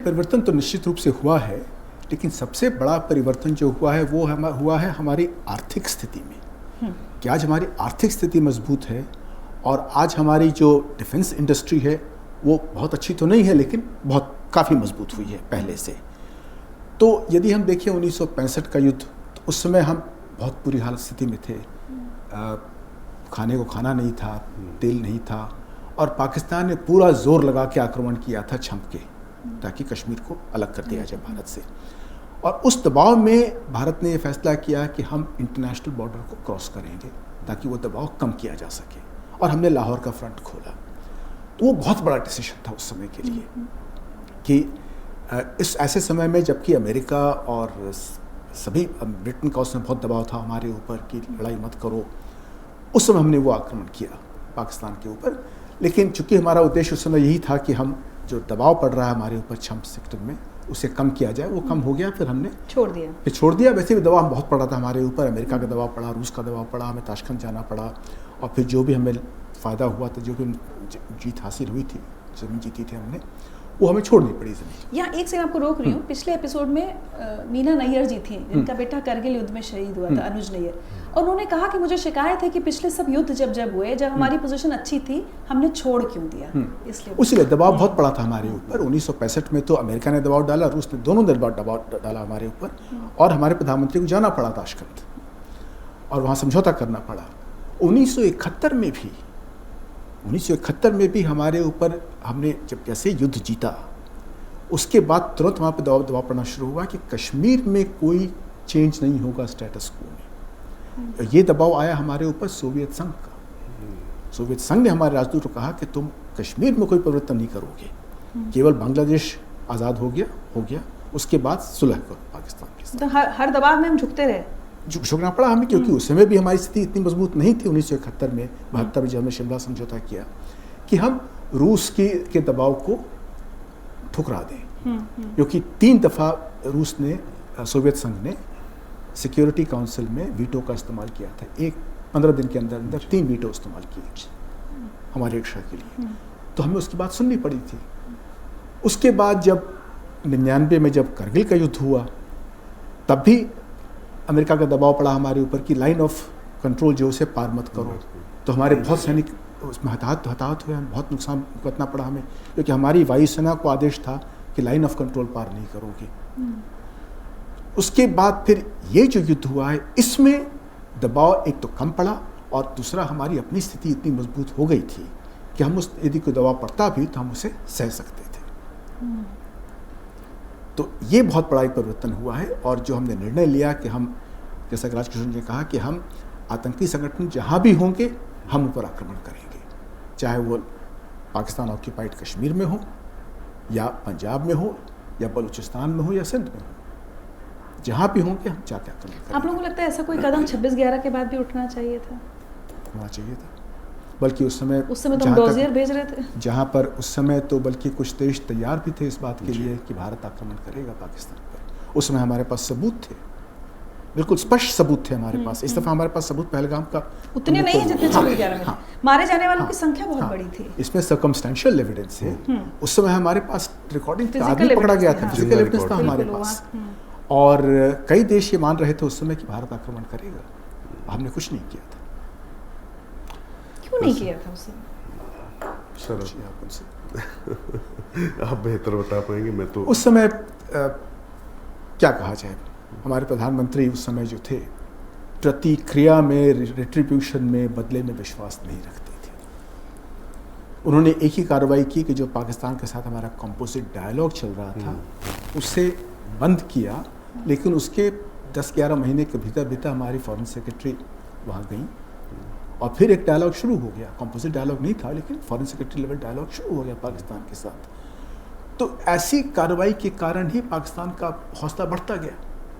परिवर्तन तो निश्चित रूप से हुआ है, लेकिन सबसे बड़ा परिवर्तन जो हुआ है वो हुआ है हमारी आर्थिक स्थिति में। कि आज हमारी आर्थिक स्थिति मजबूत है और आज हमारी जो डिफेंस इंडस्ट्री है वो बहुत अच्छी तो नहीं है, लेकिन बहुत काफ़ी मजबूत हुई है पहले से। तो यदि हम देखें 1965 का युद्ध, तो उस समय हम बहुत बुरी हालत स्थिति में थे। खाने को खाना नहीं था, तेल नहीं था, और पाकिस्तान ने पूरा जोर लगा के आक्रमण किया था छंप के, ताकि कश्मीर को अलग कर दिया जाए भारत से। और उस दबाव में भारत ने यह फैसला किया कि हम इंटरनेशनल बॉर्डर को क्रॉस करेंगे ताकि वो दबाव कम किया जा सके, और हमने लाहौर का फ्रंट खोला। तो वो बहुत बड़ा डिसीजन था उस समय के लिए कि इस ऐसे समय में जबकि अमेरिका और सभी, ब्रिटेन का उसमें बहुत दबाव था हमारे ऊपर कि लड़ाई मत करो, उस समय हमने वो आक्रमण किया पाकिस्तान के ऊपर। लेकिन चूंकि हमारा उद्देश्य उस समय यही था कि हम जो दबाव पड़ रहा है हमारे ऊपर छंप सेक्टर में उसे कम किया जाए, वो कम हो गया, फिर हमने छोड़ दिया। वैसे भी दबाव बहुत पड़ा था हमारे ऊपर, अमेरिका का दबाव पड़ा, रूस का दबाव पड़ा, हमें ताशकंद जाना पड़ा, और फिर जो भी हमें फ़ायदा हुआ था, जो भी जीत हासिल हुई थी, ज़मीन जीती थी हमने, वो हमें छोड़नी पड़ी ज़मीन। यहाँ एक सेकंड आपको रोक रही हूँ। पिछले एपिसोड में मीना नैयर जी थी, जिनका बेटा करगिल युद्ध में शहीद हुआ था, अनुज नैयर, और उन्होंने कहा कि मुझे शिकायत है कि पिछले सब युद्ध जब हुए, जब हमारी पोजीशन अच्छी थी, हमने छोड़ क्यों दिया? इसलिए दबाव बहुत पड़ा था हमारे ऊपर। 1965 में तो अमेरिका ने दबाव डाला, रूस ने, दोनों ने दबाव डाला हमारे ऊपर, और हमारे प्रधानमंत्री को जाना पड़ा ताशकंद और वहाँ समझौता करना पड़ा। 1971 में भी हमारे ऊपर, हमने जब जैसे युद्ध जीता, उसके बाद तुरंत वहाँ पे दबाव पड़ना शुरू हुआ कि कश्मीर में कोई चेंज नहीं होगा स्टेटस को में। ये दबाव आया हमारे ऊपर सोवियत संघ का। सोवियत संघ ने हमारे राजदूत को कहा कि तुम कश्मीर में कोई परिवर्तन नहीं करोगे, केवल बांग्लादेश आज़ाद हो गया, उसके बाद सुलह करो पाकिस्तान के साथ। तो हर दबाव में हम झुकते रहे, झुकना पड़ा हमें, क्योंकि उस समय भी हमारी स्थिति इतनी मजबूत नहीं थी। 1971 में, 72 में जब हमने शिमला समझौता किया कि हम रूस के दबाव को ठुकरा दें, क्योंकि 3 दफ़ा रूस ने, सोवियत संघ ने सिक्योरिटी काउंसिल में वीटो का इस्तेमाल किया था। 15 दिन के अंदर 3 वीटो इस्तेमाल किए हमारी रक्षा के लिए। तो हमें उसकी बात सुननी पड़ी थी। उसके बाद जब 99 में जब करगिल का युद्ध हुआ, तब भी अमेरिका का दबाव पड़ा हमारे ऊपर कि लाइन ऑफ कंट्रोल जो उसे पार मत करो। तो हमारे बहुत सैनिक उसमें हताहत हुए, बहुत नुकसान भुगतना पड़ा हमें, क्योंकि हमारी वायुसेना को आदेश था कि लाइन ऑफ कंट्रोल पार नहीं करोगे। उसके बाद फिर ये जो युद्ध हुआ है, इसमें दबाव एक तो कम पड़ा, और दूसरा हमारी अपनी स्थिति इतनी मजबूत हो गई थी कि हम यदि कोई दबाव पड़ता भी तो हम उसे सह सकते थे। तो ये बहुत बड़ा एक परिवर्तन हुआ है। और जो हमने निर्णय लिया कि हम, जैसा कि राजकिशन ने कहा, कि हम आतंकी संगठन जहाँ भी होंगे हम ऊपर आक्रमण करेंगे, चाहे वो पाकिस्तान ऑक्यूपाइड कश्मीर में हो, या पंजाब में हो, या बलूचिस्तान में हो, या सिंध में हो, जहाँ भी होंगे हम जाके आक्रमण करेंगे। आप लोगों को लगता है ऐसा कोई कदम 26/11 के बाद भी उठना चाहिए था? होना चाहिए था, बल्कि उस समय तो हम डोजियर भेज रहे थे, जहाँ पर उस समय तो बल्कि कुछ देश तैयार भी थे इस बात के लिए कि भारत आक्रमण करेगा पाकिस्तान पर। उस समय हमारे पास सबूत थे, बिल्कुल स्पष्ट सबूत थे हमारे पास। इस दफ़ा हमारे पास सबूत पहलगाम का उतने नहीं है जितने 26/11 में। मारे जाने वालों की संख्या बहुत बड़ी थी। इसमें सर्कमस्टेंशियल एविडेंस है। उस समय हमारे पास रिकॉर्डिंग, आदमी पकड़ा गया था, फिजिकल एविडेंस था हमारे पास, और कई देश ये मान रहे थे उस समय कि भारत आक्रमण करेगा। हमने कुछ नहीं किया था। क्यों नहीं किया था उस समय? सर आप बेहतर बता पाएंगे। मैं तो उस समय क्या कहा जाए, हमारे प्रधानमंत्री उस समय जो थे, प्रतिक्रिया में, रिट्रीब्यूशन में, बदले में विश्वास नहीं रखते थे। उन्होंने एक ही कार्रवाई की कि जो पाकिस्तान के साथ हमारा कंपोजिट डायलॉग चल रहा था उसे बंद किया, लेकिन उसके 10-11 महीने के भीतर हमारी फॉरेन सेक्रेटरी वहाँ गई, और फिर एक डायलॉग शुरू हो गया। कंपोजिट डायलॉग नहीं था, लेकिन फॉरेन सेक्रेटरी लेवल डायलॉग शुरू हो गया पाकिस्तान के साथ। तो ऐसी कार्रवाई के कारण ही पाकिस्तान का हौसला बढ़ता गया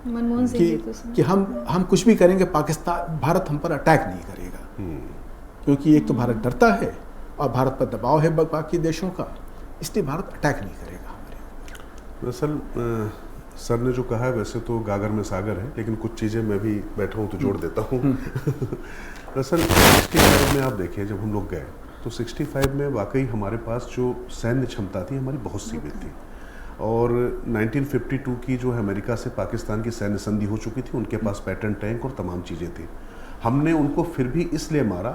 मनमोहन सिंह कि हम कुछ भी करेंगे, भारत हम पर अटैक नहीं करेगा, क्योंकि एक तो भारत डरता है और भारत पर दबाव है बाकी देशों का, इसलिए भारत अटैक नहीं करेगा हमारे। दरअसल सर ने जो कहा है, वैसे तो गागर में सागर है, लेकिन कुछ चीज़ें मैं भी बैठा हूँ तो जोड़ देता हूँ। दरअसल 65 में आप देखिए, जब हम लोग गए तो 65 में वाकई हमारे पास जो सैन्य क्षमता थी हमारी बहुत सीमित थी। और 1952 की जो है अमेरिका से पाकिस्तान की सैन्य संधि हो चुकी थी, उनके पास पैटर्न टैंक और तमाम चीज़ें थी। हमने उनको फिर भी इसलिए मारा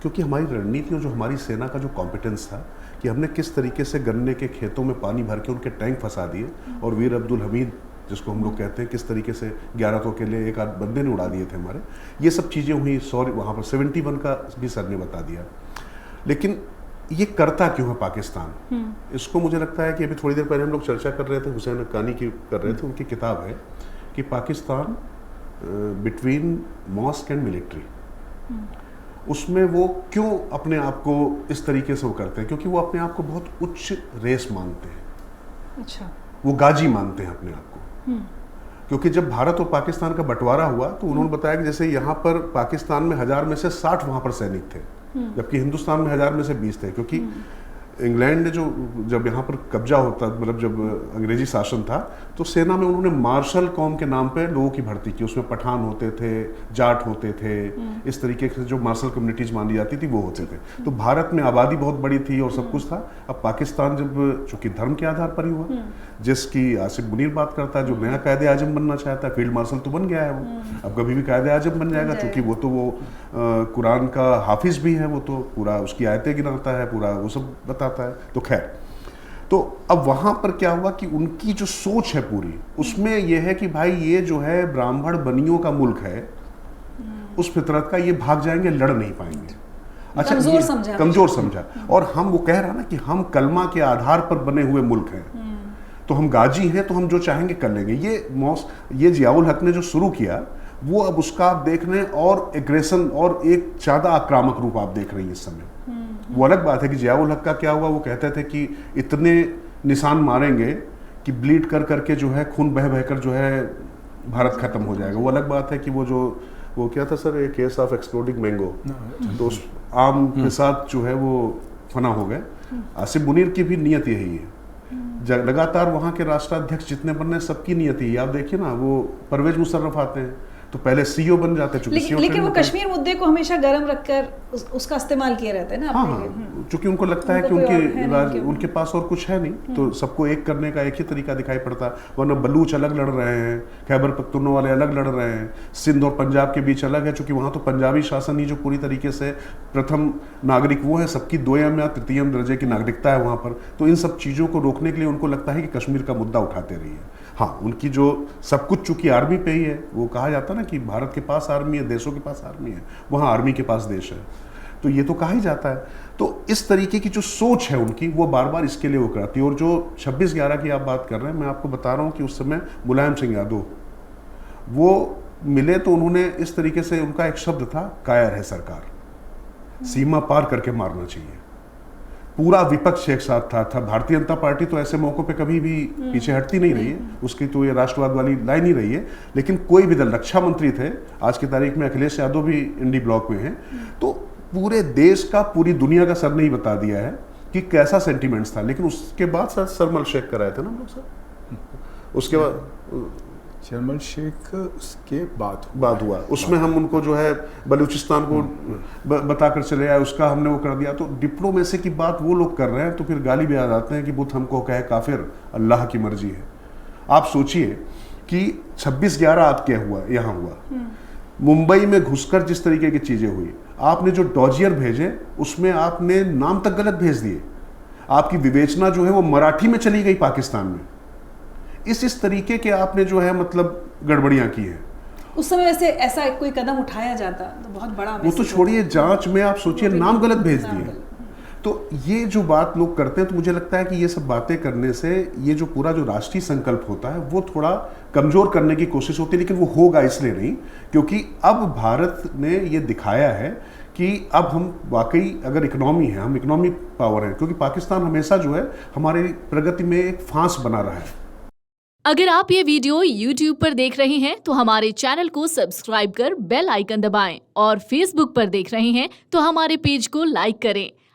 क्योंकि हमारी रणनीति और जो हमारी सेना का जो कॉम्पिटेंस था कि हमने किस तरीके से गन्ने के खेतों में पानी भर के उनके टैंक फंसा दिए, और वीर अब्दुल हमीद जिसको हम लोग कहते हैं, किस तरीके से 11 तो अकेले एक आध बंदे ने उड़ा दिए थे हमारे। ये सब चीज़ें हुई। सॉरी, वहाँ पर 71 का भी सर ने बता दिया। लेकिन ये करता क्यों है पाकिस्तान? इसको मुझे लगता है कि अभी थोड़ी देर पहले हम लोग चर्चा कर रहे थे, हुसैन हक्कानी की कर रहे थे, उनकी किताब है कि Pakistan between mosque and military. उसमें वो क्यों अपने आप को इस तरीके से वो करते हैं? क्योंकि वो अपने आप को बहुत उच्च रेस मानते हैं। अच्छा। वो गाजी मानते हैं अपने आप को। क्योंकि जब भारत और पाकिस्तान का बंटवारा हुआ तो उन्होंने बताया कि जैसे यहाँ पर पाकिस्तान में 1000 में से 60 वहाँ पर सैनिक थे, जबकि हिंदुस्तान में 1000 में से 20 थे। क्योंकि इंग्लैंड ने जो जब यहाँ पर कब्जा होता, मतलब जब अंग्रेजी शासन था, तो सेना में उन्होंने मार्शल कौम के नाम पे लोगों की भर्ती की। उसमें पठान होते थे, जाट होते थे, इस तरीके से जो मार्शल कम्युनिटीज मानी जाती थी वो होते थे। तो भारत में आबादी बहुत बड़ी थी और सब कुछ था। अब पाकिस्तान जब चूंकि धर्म के आधार पर ही हुआ, जिसकी आसिफ मुनीर बात करता है, जो नया कायदे आजम बनना चाहता है, फील्ड मार्शल तो बन गया है वो, अब कभी भी कायदे आजम बन जाएगा, चूंकि वो तो वो कुरान का हाफिज भी है, वो तो पूरा उसकी आयतें गिनाता है, पूरा वो सब बताता है। तो खैर, तो अब वहां पर क्या हुआ कि उनकी जो सोच है पूरी, उसमें यह है कि भाई ये जो है ब्राह्मण बनियों का मुल्क है, उस फितरत का, ये भाग जाएंगे, लड़ नहीं पाएंगे। अच्छा, कमजोर समझा। और हम, वो कह रहा ना कि हम कलमा के आधार पर बने हुए मुल्क हैं, तो हम गाजी हैं, तो हम जो चाहेंगे कर लेंगे। ये जियाउल हक ने जो शुरू किया, वो अब उसका आप देख रहे हैं, और एग्रेशन और एक ज्यादा आक्रामक रूप आप देख रही हैं इस समय। वो अलग बात है कि जियाउल हक का क्या हुआ, वो कहते थे कि इतने निशान मारेंगे कि ब्लीड कर करके जो है खून बह बहकर जो है भारत खत्म हो जाएगा। वो अलग बात है कि वो क्या था सर, एक केस ऑफ एक्सप्लोडिंग मैंगो, तो उस आम के साथ जो है वो फना हो गए। आसिफ मुनीर की भी नियत यही है। लगातार वहाँ के राष्ट्राध्यक्ष जितने बनने, सबकी नियत ही, आप देखिए ना, वो परवेज मुशर्रफ आते हैं तो पहले सीईओ बन जाते हैं। लेकिन वो कश्मीर मुद्दे को हमेशा गर्म रखकर उसका इस्तेमाल किए रहते हैं ना। हाँ, चूंकि उनको लगता है कि उनके पास और कुछ है नहीं, तो सबको एक करने का एक ही तरीका दिखाई पड़ता है। वरना बलूच अलग लड़ रहे हैं, खैबर पख्तूनख्वा वाले अलग लड़ रहे हैं, सिंध और पंजाब के बीच अलग है, चूंकि वहाँ तो पंजाबी शासन ही जो पूरी तरीके से प्रथम नागरिक वो है, सबकी द्वितीय या तृतीय दर्जे की नागरिकता है वहाँ पर। तो इन सब चीज़ों को रोकने के लिए उनको लगता है कि कश्मीर का मुद्दा उठाते रहिए। हाँ, उनकी जो सब कुछ चूंकि आर्मी पे ही है, वो कहा जाता है ना कि भारत के पास आर्मी है, देशों के पास आर्मी है, वहाँ आर्मी के पास देश है, तो ये तो कहा ही जाता है। तो इस तरीके की जो सोच है उनकी, वो बार बार इसके लिए वो कराती है। और जो 26/11 की आप बात कर रहे हैं, मैं आपको बता रहा हूँ कि उस समय मुलायम सिंह यादव वो मिले, तो उन्होंने इस तरीके से, उनका एक शब्द था, कायर है सरकार, सीमा पार करके मारना चाहिए। पूरा विपक्ष एक साथ था। भारतीय जनता पार्टी तो ऐसे मौकों पे कभी भी पीछे हटती नहीं रही है, उसकी तो ये राष्ट्रवाद वाली लाइन ही रही है। लेकिन कोई भी दल, रक्षा मंत्री थे, आज की तारीख में अखिलेश यादव भी इंडी ब्लॉक में हैं, तो पूरे देश का, पूरी दुनिया का सर ने ही बता दिया है कि कैसा सेंटिमेंट्स था। लेकिन उसके बाद सर सरमल शेख कराए थे ना हम लोग सर, उसके बाद शर्मल शेख उसके बाद हुआ, उसमें हम उनको जो है बलूचिस्तान को बताकर चले आए, उसका हमने वो कर दिया। तो डिप्लोमेसी की बात वो लोग कर रहे हैं, तो फिर गाली भी आ जाते हैं कि बुत हमको कहे काफिर, अल्लाह की मर्जी है। आप सोचिए कि 26/11 आप क्या हुआ, यहाँ हुआ मुंबई में घुसकर जिस तरीके की चीजें हुई, आपने जो डॉजियर भेजे उसमें आपने नाम तक गलत भेज दिए, आपकी विवेचना जो है वो मराठी में चली गई पाकिस्तान में। इस तरीके के आपने जो है मतलब गड़बड़ियां की हैं। उस समय वैसे ऐसा कोई कदम उठाया जाता तो बहुत बड़ा, वो तो छोड़िए, जांच में आप सोचिए नाम गलत भेज दिए। तो ये जो बात लोग करते हैं, तो मुझे लगता है कि ये सब बातें करने से ये जो पूरा जो राष्ट्रीय संकल्प होता है वो थोड़ा कमजोर करने की कोशिश होती है। लेकिन वो होगा इसलिए नहीं क्योंकि अब भारत ने ये दिखाया है कि अब हम वाकई अगर इकोनॉमी है, हम इकोनॉमी पावर हैं, क्योंकि पाकिस्तान हमेशा जो है हमारी प्रगति में एक फांस बना रहा है। अगर आप ये वीडियो YouTube पर देख रहे हैं तो हमारे चैनल को सब्सक्राइब कर बेल आइकन दबाएं और Facebook पर देख रहे हैं तो हमारे पेज को लाइक करें।